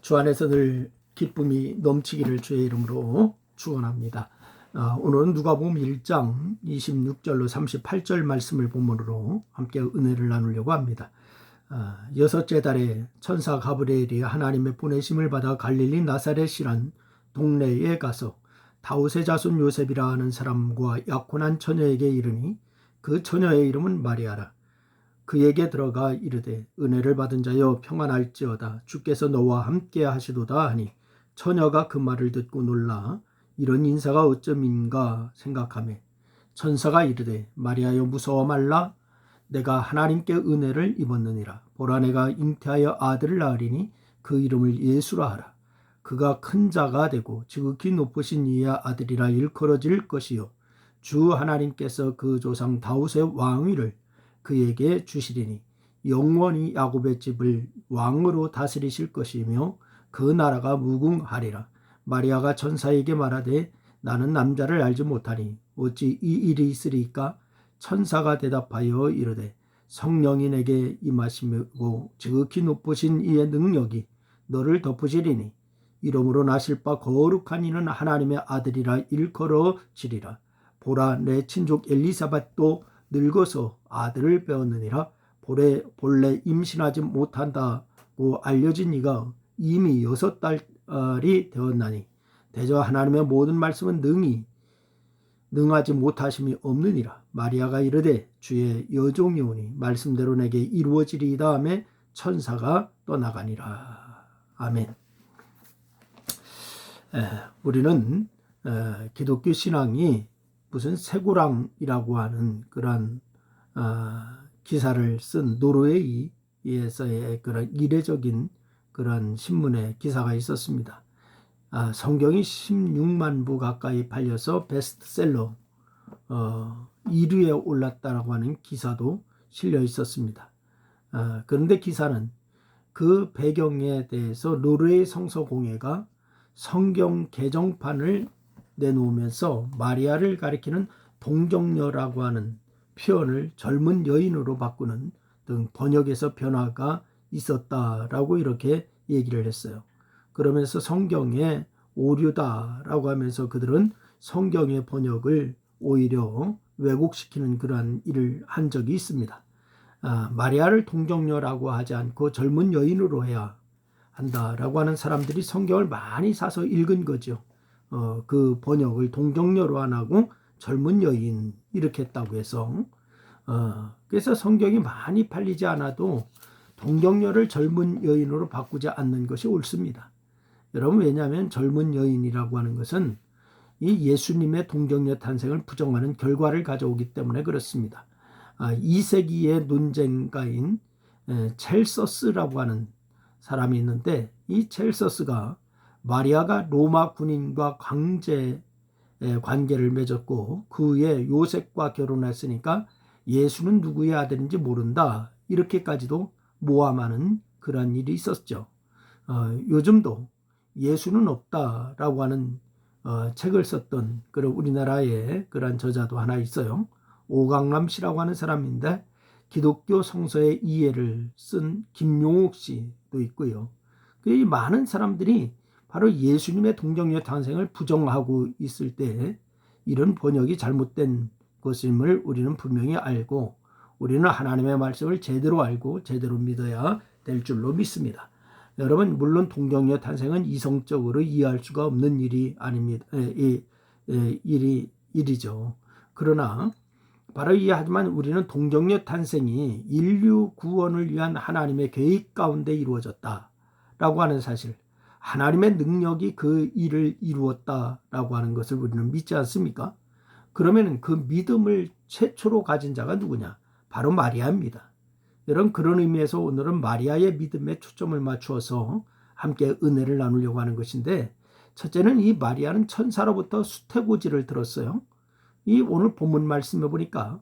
주 안에서 늘 기쁨이 넘치기를 주의 이름으로 축원합니다. 오늘은 누가복음 1장 26절로 38절 말씀을 본문으로 함께 은혜를 나누려고 합니다. 여섯째 달에 천사 가브리엘이 하나님의 보내심을 받아 갈릴리 나사렛이란 동네에 가서 다윗의 자손 요셉이라 하는 사람과 약혼한 처녀에게 이르니 그 처녀의 이름은 마리아라. 그에게 들어가 이르되 은혜를 받은 자여 평안할지어다 주께서 너와 함께 하시도다 하니 처녀가 그 말을 듣고 놀라 이런 인사가 어쩌민가 생각하며 천사가 이르되 마리아여 무서워 말라 내가 하나님께 은혜를 입었느니라 보라 내가 잉태하여 아들을 낳으리니 그 이름을 예수라 하라 그가 큰 자가 되고 지극히 높으신 이의 아들이라 일컬어질 것이요 주 하나님께서 그 조상 다윗의 왕위를 그에게 주시리니 영원히 야곱의 집을 왕으로 다스리실 것이며 그 나라가 무궁하리라. 마리아가 천사에게 말하되 나는 남자를 알지 못하니 어찌 이 일이 있으리까? 천사가 대답하여 이르되 성령이 내게 임하시고 지극히 높으신 이의 능력이 너를 덮으시리니 이러므로 나실 바 거룩한 이는 하나님의 아들이라 일컬어지리라. 보라 내 친족 엘리사벳도 늙어서 아들을 배웠느니라 본래 임신하지 못한다고 알려진 이가 이미 6달이 되었나니 대저 하나님의 모든 말씀은 능하지 못하심이 없느니라. 마리아가 이르되 주의 여종이오니 말씀대로 내게 이루어지리이다 하며 천사가 떠나가니라. 아멘. 우리는 기독교 신앙이 무슨 세고랑이라고 하는 그런 기사를 쓴 노르웨이에서의 그런 이례적인 그런 신문의 기사가 있었습니다. 성경이 16만 부 가까이 팔려서 베스트셀러 1위에 올랐다라고 하는 기사도 실려 있었습니다. 그런데 기사는 그 배경에 대해서 노르웨이 성서공회가 성경 개정판을 내놓으면서 마리아를 가리키는 동정녀라고 하는 표현을 젊은 여인으로 바꾸는 등 번역에서 변화가 있었다라고 이렇게 얘기를 했어요. 그러면서 성경의 오류다라고 하면서 그들은 성경의 번역을 오히려 왜곡시키는 그러한 일을 한 적이 있습니다. 마리아를 동정녀라고 하지 않고 젊은 여인으로 해야 한다라고 하는 사람들이 성경을 많이 사서 읽은 거죠. 그 번역을 동정녀로 안 하고 젊은 여인 이렇게 했다고 해서 그래서 성경이 많이 팔리지 않아도 동정녀를 젊은 여인으로 바꾸지 않는 것이 옳습니다. 여러분 왜냐하면 젊은 여인이라고 하는 것은 이 예수님의 동정녀 탄생을 부정하는 결과를 가져오기 때문에 그렇습니다. 2세기의 논쟁가인 첼서스라고 하는 사람이 있는데 이 첼서스가 마리아가 로마 군인과 강제 관계를 맺었고 그 후에 요셉과 결혼했으니까 예수는 누구의 아들인지 모른다 이렇게까지도 모함하는 그런 일이 있었죠. 요즘도 예수는 없다라고 하는 책을 썼던 그런 우리나라의 그런 저자도 하나 있어요. 오강남 씨라고 하는 사람인데 기독교 성서의 이해를 쓴 김용옥 씨도 있고요. 이 많은 사람들이 바로 예수님의 동정녀 탄생을 부정하고 있을 때 이런 번역이 잘못된 것임을 우리는 분명히 알고 우리는 하나님의 말씀을 제대로 알고 제대로 믿어야 될 줄로 믿습니다. 여러분 물론 동정녀 탄생은 이성적으로 이해할 수가 없는 일이 아닙니다. 일이죠. 그러나 바로 이해하지만 우리는 동정녀 탄생이 인류 구원을 위한 하나님의 계획 가운데 이루어졌다라고 하는 사실 하나님의 능력이 그 일을 이루었다라고 하는 것을 우리는 믿지 않습니까? 그러면 그 믿음을 최초로 가진 자가 누구냐? 바로 마리아입니다. 여러분 그런 의미에서 오늘은 마리아의 믿음에 초점을 맞추어서 함께 은혜를 나누려고 하는 것인데 첫째는 이 마리아는 천사로부터 수태고지를 들었어요. 이 오늘 본문 말씀해 보니까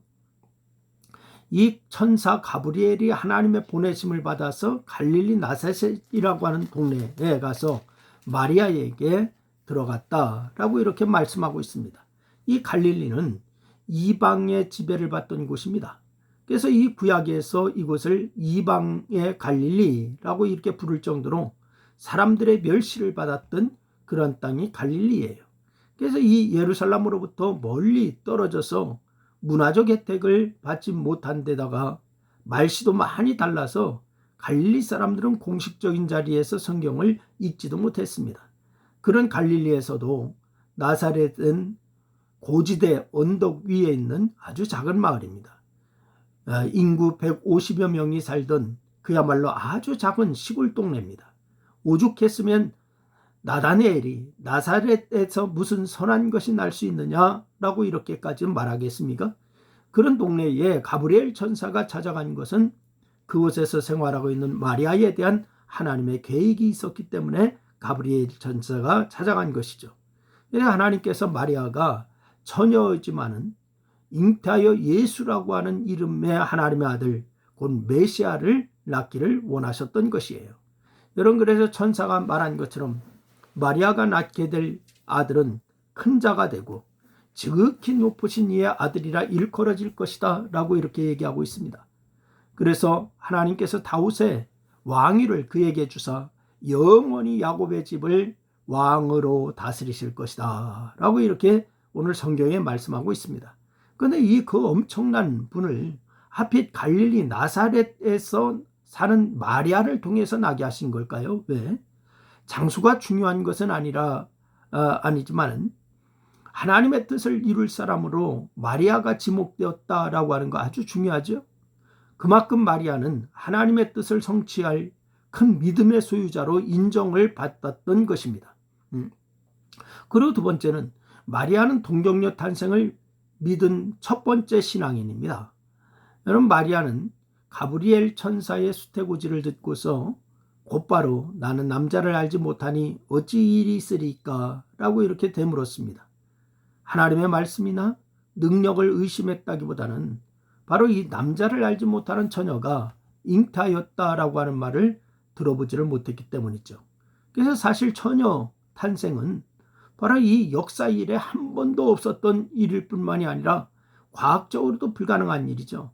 이 천사 가브리엘이 하나님의 보내심을 받아서 갈릴리 나사렛이라고 하는 동네에 가서 마리아에게 들어갔다라고 이렇게 말씀하고 있습니다. 이 갈릴리는 이방의 지배를 받던 곳입니다. 그래서 이 구약에서 이곳을 이방의 갈릴리라고 이렇게 부를 정도로 사람들의 멸시를 받았던 그런 땅이 갈릴리예요. 그래서 이 예루살렘으로부터 멀리 떨어져서 문화적 혜택을 받지 못한 데다가 말씨도 많이 달라서 갈릴리 사람들은 공식적인 자리에서 성경을 읽지도 못했습니다. 그런 갈릴리에서도 나사렛은 고지대 언덕 위에 있는 아주 작은 마을입니다. 인구 150여 명이 살던 그야말로 아주 작은 시골 동네입니다. 오죽했으면 나다니엘이 나사렛에서 무슨 선한 것이 날 수 있느냐라고 이렇게까지 말하겠습니까? 그런 동네에 가브리엘 천사가 찾아간 것은 그곳에서 생활하고 있는 마리아에 대한 하나님의 계획이 있었기 때문에 가브리엘 천사가 찾아간 것이죠. 하나님께서 마리아가 처녀이지만은 잉태하여 예수라고 하는 이름의 하나님의 아들 곧 메시아를 낳기를 원하셨던 것이에요. 여러분, 그래서 천사가 말한 것처럼 마리아가 낳게 될 아들은 큰 자가 되고 지극히 높으신 이의 아들이라 일컬어질 것이다 라고 이렇게 얘기하고 있습니다. 그래서 하나님께서 다윗의 왕위를 그에게 주사 영원히 야곱의 집을 왕으로 다스리실 것이다 라고 이렇게 오늘 성경에 말씀하고 있습니다. 그런데 이 그 엄청난 분을 하필 갈릴리 나사렛에서 사는 마리아를 통해서 나게 하신 걸까요? 왜? 장수가 중요한 것은 아니지만 하나님의 뜻을 이룰 사람으로 마리아가 지목되었다라고 하는 거 아주 중요하죠. 그만큼 마리아는 하나님의 뜻을 성취할 큰 믿음의 소유자로 인정을 받았던 것입니다. 그리고 두 번째는 마리아는 동정녀 탄생을 믿은 첫 번째 신앙인입니다. 여러분, 마리아는 가브리엘 천사의 수태고지를 듣고서 곧바로 나는 남자를 알지 못하니 어찌 일이 있으리까 라고 이렇게 되물었습니다. 하나님의 말씀이나 능력을 의심했다기보다는 바로 이 남자를 알지 못하는 처녀가 잉태하였다라고 하는 말을 들어보지를 못했기 때문이죠. 그래서 사실 처녀 탄생은 바로 이 역사 이래 한 번도 없었던 일일 뿐만이 아니라 과학적으로도 불가능한 일이죠.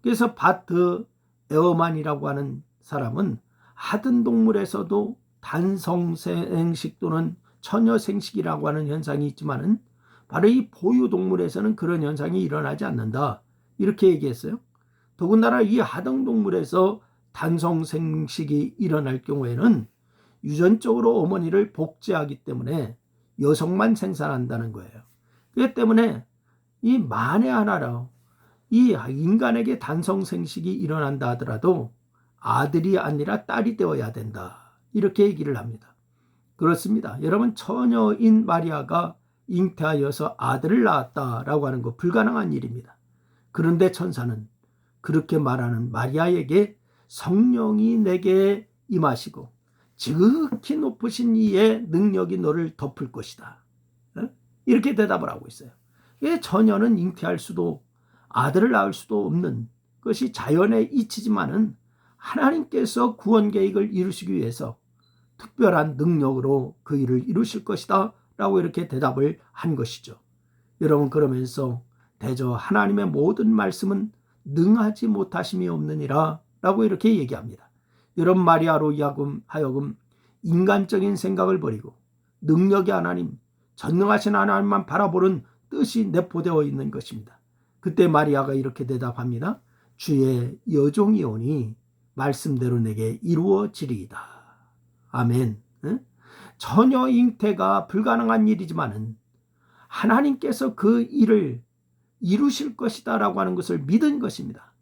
그래서 바트 에어만이라고 하는 사람은 하등 동물에서도 단성생식 또는 처녀생식이라고 하는 현상이 있지만은 바로 이 포유동물에서는 그런 현상이 일어나지 않는다 이렇게 얘기했어요. 더군다나 이 하등동물에서 단성생식이 일어날 경우에는 유전적으로 어머니를 복제하기 때문에 여성만 생산한다는 거예요. 그렇기 때문에 이 만에 하나로 이 인간에게 단성생식이 일어난다 하더라도 아들이 아니라 딸이 되어야 된다 이렇게 얘기를 합니다. 그렇습니다. 여러분, 처녀인 마리아가 잉태하여서 아들을 낳았다라고 하는 거 불가능한 일입니다. 그런데 천사는 그렇게 말하는 마리아에게 성령이 내게 임하시고 지극히 높으신 이의 능력이 너를 덮을 것이다. 이렇게 대답을 하고 있어요. 처녀는 잉태할 수도 아들을 낳을 수도 없는 것이 자연의 이치지만은 하나님께서 구원 계획을 이루시기 위해서 특별한 능력으로 그 일을 이루실 것이다 라고 이렇게 대답을 한 것이죠. 여러분, 그러면서 대저 하나님의 모든 말씀은 능하지 못하심이 없느니라 라고 이렇게 얘기합니다. 여러분, 마리아로 하여금 인간적인 생각을 버리고 능력의 하나님, 전능하신 하나님만 바라보는 뜻이 내포되어 있는 것입니다. 그때 마리아가 이렇게 대답합니다. 주의 여종이오니 말씀대로 내게 이루어지리이다. 아멘. 처녀 잉태가 불가능한 일이지만은 하나님께서 그 일을 이루실 것이다 라고 하는 것을 믿은 것입니다.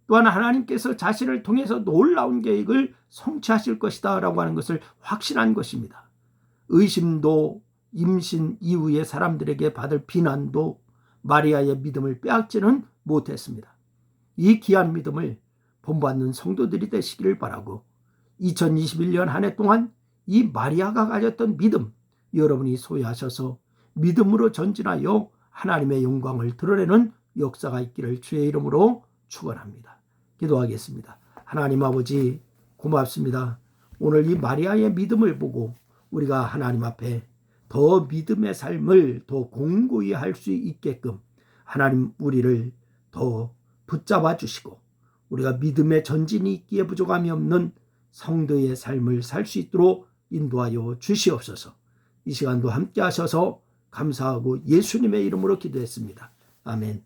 또한 하나님께서 자신을 통해서 놀라운 계획을 성취하실 것이다 라고 하는 것을 확신한 것입니다. 의심도 임신 이후에 사람들에게 받을 비난도 마리아의 믿음을 빼앗지는 못했습니다. 이 귀한 믿음을 본받는 성도들이 되시기를 바라고 2021년 한 해 동안 이 마리아가 가졌던 믿음 여러분이 소유하셔서 믿음으로 전진하여 하나님의 영광을 드러내는 역사가 있기를 주의 이름으로 축원합니다. 기도하겠습니다. 하나님 아버지, 고맙습니다. 오늘 이 마리아의 믿음을 보고 우리가 하나님 앞에 더 믿음의 삶을 더 공고히 할 수 있게끔 하나님 우리를 더 붙잡아 주시고 우리가 믿음의 전진이 있기에 부족함이 없는 성도의 삶을 살 수 있도록 인도하여 주시옵소서. 이 시간도 함께 하셔서 감사하고 예수님의 이름으로 기도했습니다. 아멘.